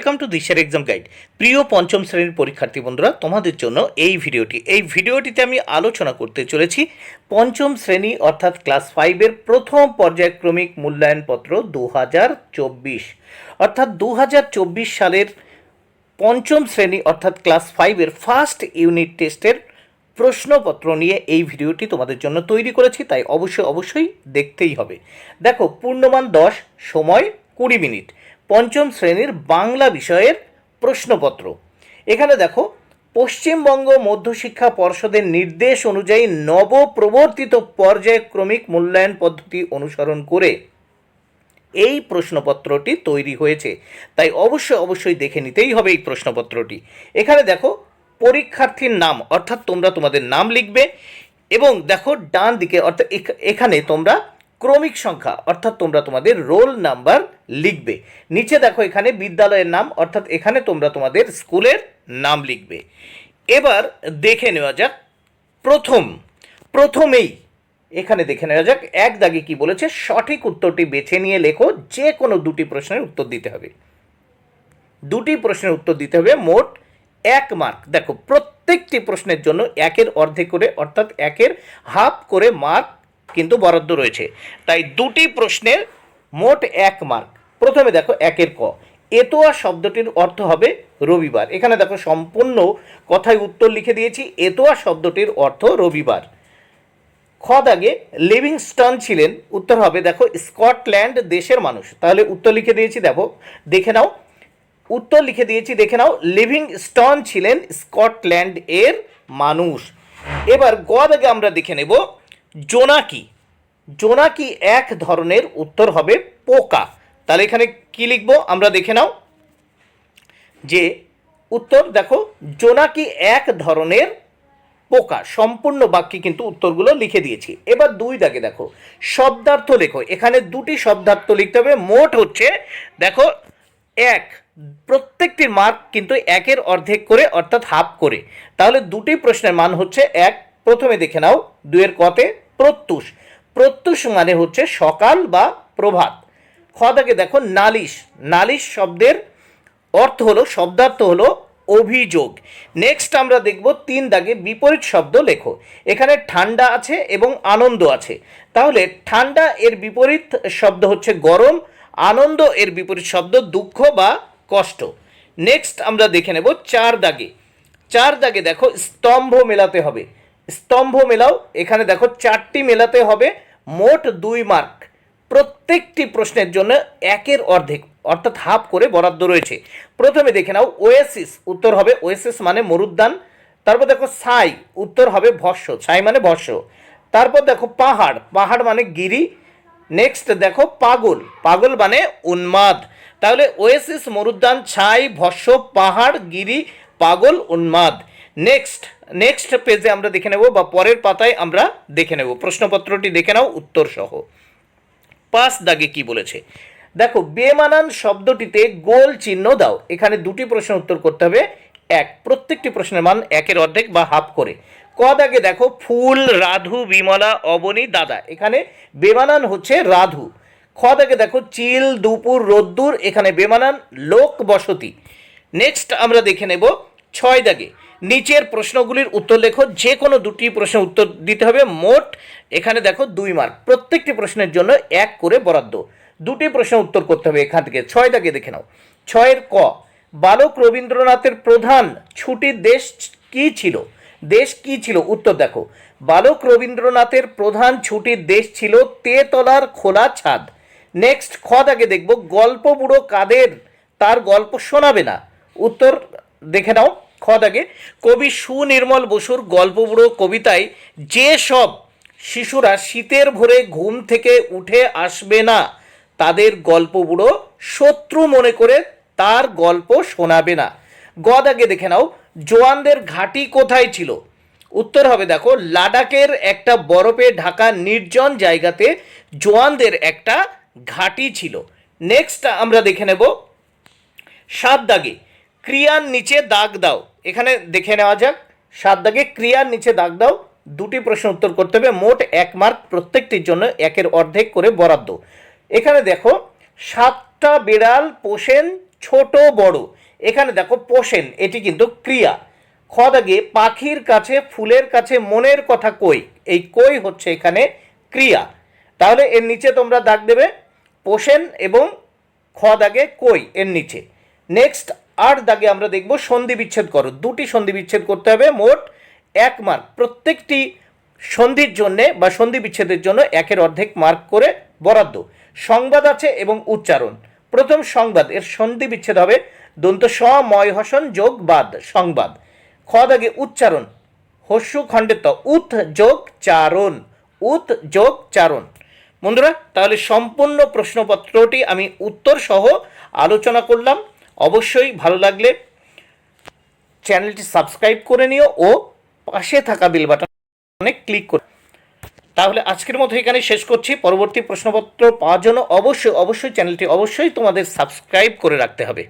Welcome to দিশার exam guide. প্রিয় পঞ্চম শ্রেণীর পরীক্ষার্থী বন্ধুরা, তোমাদের জন্য এই ভিডিওটিতে আমি আলোচনা করতে চলেছি পঞ্চম শ্রেণী অর্থাৎ ক্লাস 5-এর প্রথম পর্যায়ক্রমিক মূল্যায়নপত্র 2024 অর্থাৎ 2024 সালের পঞ্চম শ্রেণী অর্থাৎ ক্লাস 5-এর ফার্স্ট ইউনিট টেস্টের প্রশ্নপত্র নিয়ে এই ভিডিওটি তোমাদের জন্য তৈরি করেছি, তাই অবশ্যই দেখতেই হবে। দেখো, পূর্ণমান 10, সময় 20 মিনিট, পঞ্চম শ্রেণীর বাংলা বিষয়ের প্রশ্নপত্র। এখানে দেখো, পশ্চিমবঙ্গ মধ্যশিক্ষা পর্ষদের নির্দেশ অনুযায়ী নবপ্রবর্তিত পর্যায়ক্রমিক মূল্যায়ন পদ্ধতি অনুসরণ করে এই প্রশ্নপত্রটি তৈরি হয়েছে, তাই অবশ্যই দেখে নিতেই হবে এই প্রশ্নপত্রটি। এখানে দেখো, পরীক্ষার্থীর নাম অর্থাৎ তোমরা তোমাদের নাম লিখবে এবং দেখো ডান দিকে অর্থাৎ এখানে তোমরা ক্রমিক সংখ্যা অর্থাৎ তোমরা তোমাদের রোল নাম্বার লিখবে। নিচে দেখো এখানে বিদ্যালয়ের নাম অর্থাৎ এখানে তোমরা তোমাদের স্কুলের নাম লিখবে। এবার দেখে নেওয়া যাক প্রথমেই এখানে দেখে নেওয়া যাক এক দাগে কি বলেছে। সঠিক উত্তরটি বেছে নিয়ে লেখো। যে কোনো দুটি প্রশ্নের উত্তর দিতে হবে, মোট 1 মার্ক। দেখো, প্রত্যেকটি প্রশ্নের জন্য 1-এর অর্ধেক করে অর্থাৎ 1-এর হাফ করে মার্ক কিন্তু বরাদ্দ রয়েছে, তাই দুটি প্রশ্নের মোট 1 মার্ক। প্রথমে দেখো 1-এর ক, এতোয়া শব্দটির অর্থ হবে রবিবার। এখানে দেখো সম্পূর্ণ কথায় উত্তর লিখে দিয়েছি। এতোয়া শব্দটির অর্থ রবিবার। খ দাগে লিভিংস্টন ছিলেন, উত্তর হবে দেখো স্কটল্যান্ড দেশের মানুষ। তাহলে উত্তর লিখে দিয়েছি, দেখে নাও উত্তর লিখে দিয়েছি, দেখে নাও লিভিংস্টন ছিলেন স্কটল্যান্ড এর মানুষ। এবার গ দাগে আমরা দেখে নেব জোনাকি এক ধরনের, উত্তর হবে পোকা। তাহলে এখানে কি লিখবো আমরা দেখে নাও যে উত্তর দেখো জোনাকি এক ধরনের পোকা। সম্পূর্ণ বাক্যে কিন্তু উত্তরগুলো লিখে দিয়েছি। এবার 2 দাগে দেখো শব্দার্থ লেখো। এখানে দুটি শব্দার্থ লিখতে হবে, মোট হচ্ছে দেখো 1। প্রত্যেকটির মার্ক কিন্তু 1-এর অর্ধেক করে অর্থাৎ হাফ করে। তাহলে দুটি প্রশ্নের মান হচ্ছে 1। প্রথমে দেখে নাও 2-এর কতে প্রত্যুষ মানে হচ্ছে সকাল বা প্রভাত। খ দাগে দেখো নালিশ শব্দের শব্দার্থ হলো অভিযোগ। নেক্সট আমরা দেখব 3 দাগে বিপরীত শব্দ লেখো। এখানে ঠান্ডা আছে এবং আনন্দ আছে। তাহলে ঠান্ডা এর বিপরীত শব্দ হচ্ছে গরম, আনন্দ এর বিপরীত শব্দ দুঃখ বা কষ্ট। নেক্সট আমরা দেখে নেব 4 দাগে দেখো স্তম্ভ মেলাতে হবে। স্তম্ভ মেলাও। এখানে দেখো 4টি মেলাতে হবে, মোট 2 মার্ক। প্রত্যেকটি প্রশ্নের জন্য 1-এর অর্ধেক অর্থাৎ হাফ করে বরাদ্দ রয়েছে। প্রথমে দেখে নাও ওয়েসিস, উত্তর হবে ওয়েসিস মানে মরুদ্যান। তারপর দেখো ছাই, উত্তর হবে ভস্য, ছাই মানে ভস্য। তারপর দেখো পাহাড় মানে গিরি। নেক্সট দেখো পাগল মানে উন্মাদ। তাহলে ওয়েসিস, মরুদ্যান, ছাই, ভস্য, পাহাড়, গিরি, পাগল, উন্মাদ। নেক্সট পেজে আমরা দেখে নেব বা পরের পাতায় আমরা দেখে নেব প্রশ্নপত্রটি। দেখে নাও উত্তর সহ। 5 দাগে কি বলেছে দেখো, বেমানান শব্দটিতে গোল চিহ্ন দাও। এখানে দুটি প্রশ্নের উত্তর করতে হবে 1। প্রত্যেকটি প্রশ্নের মান 1-এর অর্ধেক বা হাফ করে। ক দাগে দেখো ফুল, রাধু, বিমলা, অবনী, দাদা। এখানে বেমানান হচ্ছে রাধু। খ দাগে দেখো চিল, দুপুর, রোদ্দুর। এখানে বেমানান লোক বসতি। নেক্সট আমরা দেখে নেব 6 দাগে নিচের প্রশ্নগুলির উত্তর লেখো। যে কোনো দুটি প্রশ্নের উত্তর দিতে হবে, মোট এখানে দেখো 2 মার্ক। প্রত্যেকটি প্রশ্নের জন্য 1 করে বরাদ্দ। দুটি প্রশ্নের উত্তর করতে হবে এখান থেকে। 6 দাগে দেখে নাও 6-এর ক, বালক রবীন্দ্রনাথের প্রধান ছুটির দেশ কি ছিল? উত্তর দেখো বালক রবীন্দ্রনাথের প্রধান ছুটির দেশ ছিল তেতলার খোলা ছাদ। নেক্সট খ দাগে দেখব গল্প বুড়ো কাদের তার গল্প শোনাবে না। উত্তর দেখে নাও খ দাগে কবি সুনির্মল বসুর গল্প বুড়ো কবিতায় যে সব শিশুরা শীতের ভোরে ঘুম থেকে উঠে আসবে না তাদের গল্প বুড়ো শত্রু মনে করে তার গল্প শোনাবে না। গ দাগে দেখে নাও জোয়ানদের ঘাঁটি কোথায় ছিল? উত্তর হবে দেখো লাদাখের একটা বরফে ঢাকা নির্জন জায়গাতে জোয়ানদের একটা ঘাঁটি ছিল। নেক্সট আমরা দেখে নেব 7 দাগে ক্রিয়ার নিচে দাগ দাও। এখানে দেখে নেওয়া যাক 7 দাগে ক্রিয়ার নিচে দাগ দাও। দুটি প্রশ্ন উত্তর করতে হবে, মোট 1 মার্ক। প্রত্যেকটির জন্য 1-এর অর্ধেক করে বরাদ্দ। এখানে দেখো 7টা বিড়াল পোষেন ছোট বড়। এখানে দেখো পোষেন, এটি কিন্তু ক্রিয়া। খ দাগে পাখির কাছে ফুলের কাছে মনের কথা কই, এই কই হচ্ছে এখানে ক্রিয়া। তাহলে এর নিচে তোমরা দাগ দেবে পোষেন এবং খ দাগে কই এর নিচে। নেক্সট 8 দাগে আমরা দেখব সন্ধি বিচ্ছেদ করো। দুটি সন্ধি বিচ্ছেদ করতে হবে, মোট 1 মার্ক। প্রত্যেকটি সন্ধির জন্য বা সন্ধি বিচ্ছেদের জন্য 1-এর অর্ধেক মার্ক করে বরাদ্দ। সংবাদ আছে এবং উচ্চারণ। প্রথম সংবাদ, এর সন্ধি বিচ্ছেদ হবে দন্ত স ময় হসন যোগ বাদ, সংবাদ। খ দাগে উচ্চারণ, হস্যু খণ্ডের ত, উৎ যোগ চারণ, উৎ যোগ চারণ। বন্ধুরা, তাহলে সম্পূর্ণ প্রশ্নপত্রটি আমি উত্তর সহ আলোচনা করলাম। অবশ্যই ভালো লাগলে চ্যানেলটি সাবস্ক্রাইব করে নিও ও পাশে থাকা বেল বাটনে ক্লিক করো। তাহলে আজকের মতো এখানে শেষ করছি। পরবর্তী প্রশ্নপত্র পাওয়ার জন্য অবশ্যই চ্যানেলটি অবশ্যই তোমাদের সাবস্ক্রাইব করে রাখতে হবে।